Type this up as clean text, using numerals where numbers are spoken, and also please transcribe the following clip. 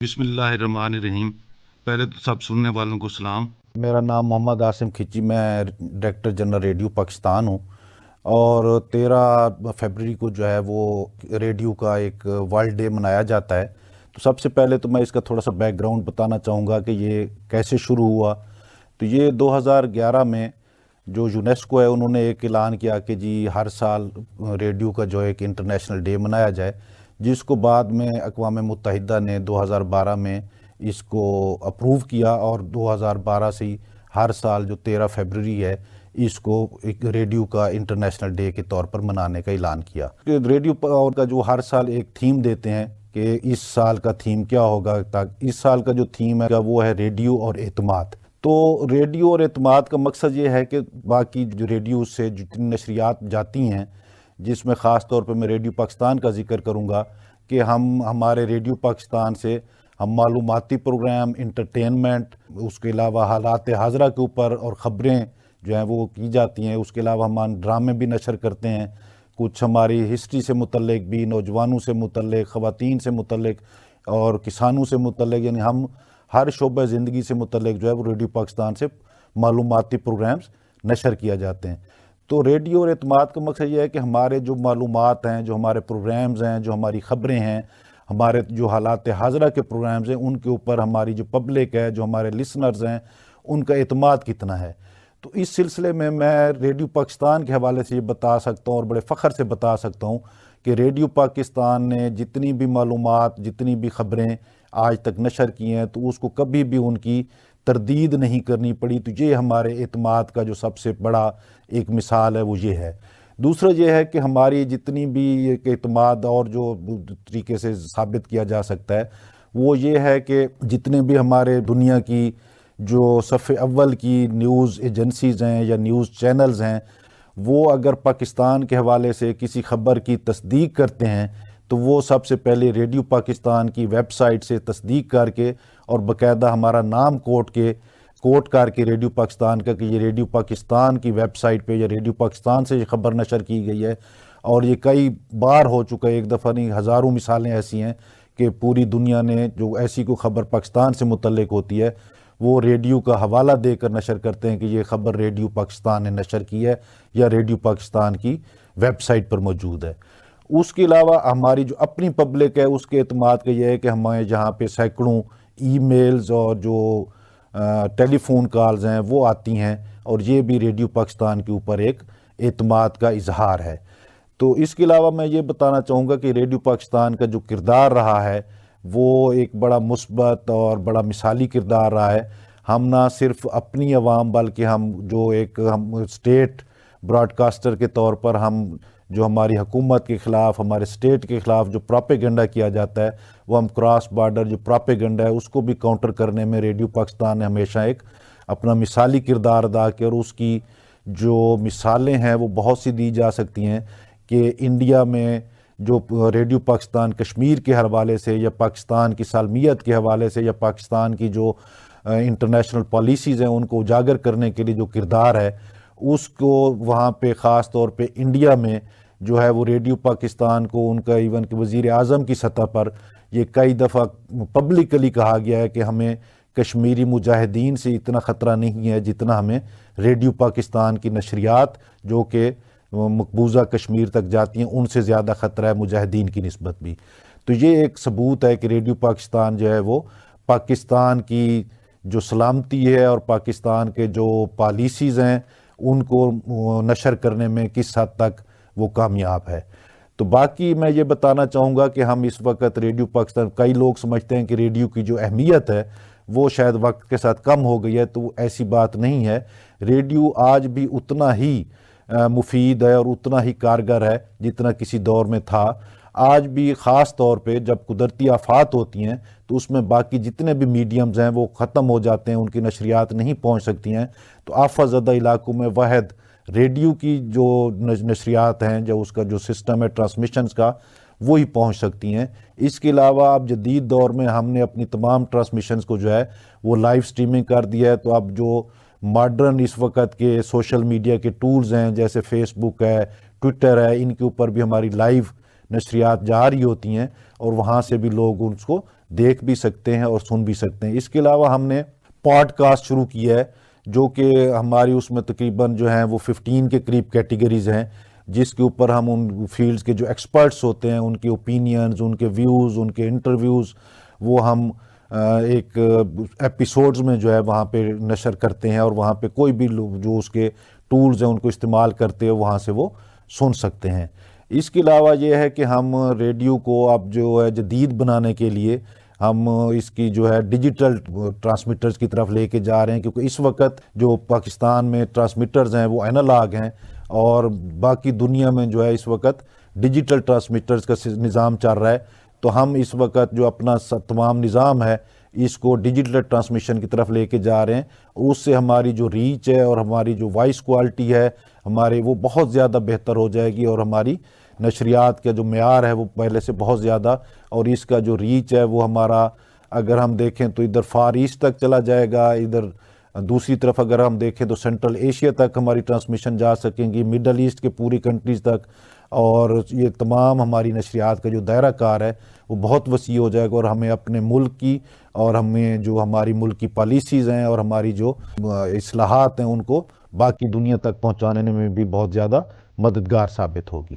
بسم اللہ الرحمن الرحیم۔ پہلے تو سب سننے والوں کو سلام۔ میرا نام محمد عاصم کھچی، میں ڈائریکٹر جنرل ریڈیو پاکستان ہوں، اور 13 فروری کو جو ہے وہ ریڈیو کا ایک ورلڈ ڈے منایا جاتا ہے۔ تو سب سے پہلے تو میں اس کا تھوڑا سا بیک گراؤنڈ بتانا چاہوں گا کہ یہ کیسے شروع ہوا۔ تو یہ 2011 میں جو یونیسکو ہے انہوں نے ایک اعلان کیا کہ جی ہر سال ریڈیو کا جو ایک انٹرنیشنل ڈے منایا جائے، جس کو بعد میں اقوام متحدہ نے 2012 میں اس کو اپروو کیا، اور 2012 سے ہی ہر سال جو 13 فروری ہے اس کو ایک ریڈیو کا انٹرنیشنل ڈے کے طور پر منانے کا اعلان کیا۔ ریڈیو اور کا جو ہر سال ایک تھیم دیتے ہیں کہ اس سال کا تھیم کیا ہوگا، اس سال کا جو تھیم ہے وہ ہے ریڈیو اور اعتماد۔ تو ریڈیو اور اعتماد کا مقصد یہ ہے کہ باقی جو ریڈیو سے جتنی نشریات جاتی ہیں، جس میں خاص طور پہ میں ریڈیو پاکستان کا ذکر کروں گا کہ ہمارے ریڈیو پاکستان سے ہم معلوماتی پروگرام، انٹرٹینمنٹ، اس کے علاوہ حالات حاضرہ کے اوپر اور خبریں جو ہیں وہ کی جاتی ہیں۔ اس کے علاوہ ہم ڈرامے بھی نشر کرتے ہیں، کچھ ہماری ہسٹری سے متعلق بھی، نوجوانوں سے متعلق، خواتین سے متعلق اور کسانوں سے متعلق، یعنی ہم ہر شعبہ زندگی سے متعلق جو ہے وہ ریڈیو پاکستان سے معلوماتی پروگرامز نشر کیا جاتے ہیں۔ تو ریڈیو اور اعتماد کا مقصد یہ ہے کہ ہمارے جو معلومات ہیں، جو ہمارے پروگرامز ہیں، جو ہماری خبریں ہیں، ہمارے جو حالات حاضرہ کے پروگرامز ہیں، ان کے اوپر ہماری جو پبلک ہے، جو ہمارے لسنرز ہیں، ان کا اعتماد کتنا ہے۔ تو اس سلسلے میں ریڈیو پاکستان کے حوالے سے یہ بتا سکتا ہوں اور بڑے فخر سے بتا سکتا ہوں کہ ریڈیو پاکستان نے جتنی بھی معلومات، جتنی بھی خبریں آج تک نشر کی ہیں، تو اس کو کبھی بھی ان کی تردید نہیں کرنی پڑی۔ تو یہ ہمارے اعتماد کا جو سب سے بڑا ایک مثال ہے وہ یہ ہے۔ دوسرا یہ ہے کہ ہماری جتنی بھی ایک اعتماد اور جو طریقے سے ثابت کیا جا سکتا ہے وہ یہ ہے کہ جتنے بھی ہمارے دنیا کی جو صف اول کی نیوز ایجنسیز ہیں یا نیوز چینلز ہیں، وہ اگر پاکستان کے حوالے سے کسی خبر کی تصدیق کرتے ہیں تو وہ سب سے پہلے ریڈیو پاکستان کی ویب سائٹ سے تصدیق کر کے اور باقاعدہ ہمارا نام کوٹ کر کے ریڈیو پاکستان کا کہ یہ ریڈیو پاکستان کی ویب سائٹ پہ یا ریڈیو پاکستان سے یہ خبر نشر کی گئی ہے۔ اور یہ کئی بار ہو چکا ہے، ایک دفعہ نہیں، ہزاروں مثالیں ایسی ہیں کہ پوری دنیا نے جو ایسی کوئی خبر پاکستان سے متعلق ہوتی ہے وہ ریڈیو کا حوالہ دے کر نشر کرتے ہیں کہ یہ خبر ریڈیو پاکستان نے نشر کی ہے یا ریڈیو پاکستان کی ویب سائٹ پر موجود ہے۔ اس کے علاوہ ہماری جو اپنی پبلک ہے اس کے اعتماد کا یہ ہے کہ ہمیں جہاں پہ سینکڑوں ای میلز اور جو ٹیلی فون کالز ہیں وہ آتی ہیں، اور یہ بھی ریڈیو پاکستان کے اوپر ایک اعتماد کا اظہار ہے۔ تو اس کے علاوہ میں یہ بتانا چاہوں گا کہ ریڈیو پاکستان کا جو کردار رہا ہے وہ ایک بڑا مثبت اور بڑا مثالی کردار رہا ہے۔ ہم نہ صرف اپنی عوام بلکہ ہم اسٹیٹ براڈ کاسٹر کے طور پر ہم جو ہماری حکومت کے خلاف، ہمارے اسٹیٹ کے خلاف جو پراپیگنڈا کیا جاتا ہے، وہ ہم کراس بارڈر جو پراپیگنڈا ہے اس کو بھی کاؤنٹر کرنے میں ریڈیو پاکستان نے ہمیشہ ایک اپنا مثالی کردار ادا کیا، اور اس کی جو مثالیں ہیں وہ بہت سی دی جا سکتی ہیں کہ انڈیا میں جو ریڈیو پاکستان کشمیر کے حوالے سے یا پاکستان کی سالمیت کے حوالے سے یا پاکستان کی جو انٹرنیشنل پالیسیز ہیں ان کو اجاگر کرنے کے لیے جو کردار ہے، اس کو وہاں پہ خاص طور پہ انڈیا میں جو ہے وہ ریڈیو پاکستان کو ان کا ایون کہ وزیر اعظم کی سطح پر یہ کئی دفعہ پبلکلی کہا گیا ہے کہ ہمیں کشمیری مجاہدین سے اتنا خطرہ نہیں ہے جتنا ہمیں ریڈیو پاکستان کی نشریات جو کہ مقبوضہ کشمیر تک جاتی ہیں ان سے زیادہ خطرہ ہے مجاہدین کی نسبت بھی۔ تو یہ ایک ثبوت ہے کہ ریڈیو پاکستان جو ہے وہ پاکستان کی جو سلامتی ہے اور پاکستان کے جو پالیسیز ہیں ان کو نشر کرنے میں کس حد تک وہ کامیاب ہے۔ تو باقی میں یہ بتانا چاہوں گا کہ ہم اس وقت ریڈیو پاکستان، کئی لوگ سمجھتے ہیں کہ ریڈیو کی جو اہمیت ہے وہ شاید وقت کے ساتھ کم ہو گئی ہے، تو ایسی بات نہیں ہے۔ ریڈیو آج بھی اتنا ہی مفید ہے اور اتنا ہی کارگر ہے جتنا کسی دور میں تھا۔ آج بھی خاص طور پہ جب قدرتی آفات ہوتی ہیں تو اس میں باقی جتنے بھی میڈیمز ہیں وہ ختم ہو جاتے ہیں، ان کی نشریات نہیں پہنچ سکتی ہیں، تو آفت زدہ علاقوں میں واحد ریڈیو کی جو نشریات ہیں، جو اس کا جو سسٹم ہے ٹرانسمیشنز کا، وہی پہنچ سکتی ہیں۔ اس کے علاوہ اب جدید دور میں ہم نے اپنی تمام ٹرانسمیشنز کو جو ہے وہ لائیو سٹریمنگ کر دیا ہے، تو اب جو ماڈرن اس وقت کے سوشل میڈیا کے ٹولز ہیں جیسے فیس بک ہے، ٹویٹر ہے، ان کے اوپر بھی ہماری لائیو نشریات جاری ہوتی ہیں اور وہاں سے بھی لوگ اس کو دیکھ بھی سکتے ہیں اور سن بھی سکتے ہیں۔ اس کے علاوہ ہم نے پوڈ کاسٹ شروع کیا ہے جو کہ ہماری اس میں تقریباً جو ہیں وہ 15 کے قریب کیٹیگریز ہیں، جس کے اوپر ہم ان فیلڈز کے جو ایکسپرٹس ہوتے ہیں ان کے اوپینینز، ان کے ویوز، ان کے انٹرویوز، وہ ہم ایک ایپیسوڈز میں جو ہے وہاں پہ نشر کرتے ہیں، اور وہاں پہ کوئی بھی لوگ جو اس کے ٹولز ہیں ان کو استعمال کرتے ہیں وہاں سے وہ سن سکتے ہیں۔ اس کے علاوہ یہ ہے کہ ہم ریڈیو کو اب جو ہے جدید بنانے کے لیے ہم اس کی جو ہے ڈیجیٹل ٹرانسمیٹرز کی طرف لے کے جا رہے ہیں، کیونکہ اس وقت جو پاکستان میں ٹرانسمیٹرز ہیں وہ اینالاگ ہیں اور باقی دنیا میں جو ہے اس وقت ڈیجیٹل ٹرانسمیٹرز کا نظام چل رہا ہے۔ تو ہم اس وقت جو اپنا تمام نظام ہے اس کو ڈیجیٹل ٹرانسمیشن کی طرف لے کے جا رہے ہیں، اور اس سے ہماری جو ریچ ہے اور ہماری جو وائس کوالٹی ہے ہمارے وہ بہت زیادہ بہتر ہو جائے گی، اور ہماری نشریات کا جو معیار ہے وہ پہلے سے بہت زیادہ، اور اس کا جو ریچ ہے وہ ہمارا اگر ہم دیکھیں تو ادھر فار ایسٹ تک چلا جائے گا، ادھر دوسری طرف اگر ہم دیکھیں تو سینٹرل ایشیا تک ہماری ٹرانسمیشن جا سکیں گی، مڈل ایسٹ کے پوری کنٹریز تک، اور یہ تمام ہماری نشریات کا جو دائرہ کار ہے وہ بہت وسیع ہو جائے گا، اور ہمیں اپنے ملک کی اور ہمیں جو ہماری ملک کی پالیسیز ہیں اور ہماری جو اصلاحات ہیں ان کو باقی دنیا تک پہنچانے میں بھی بہت زیادہ مددگار ثابت ہوگی۔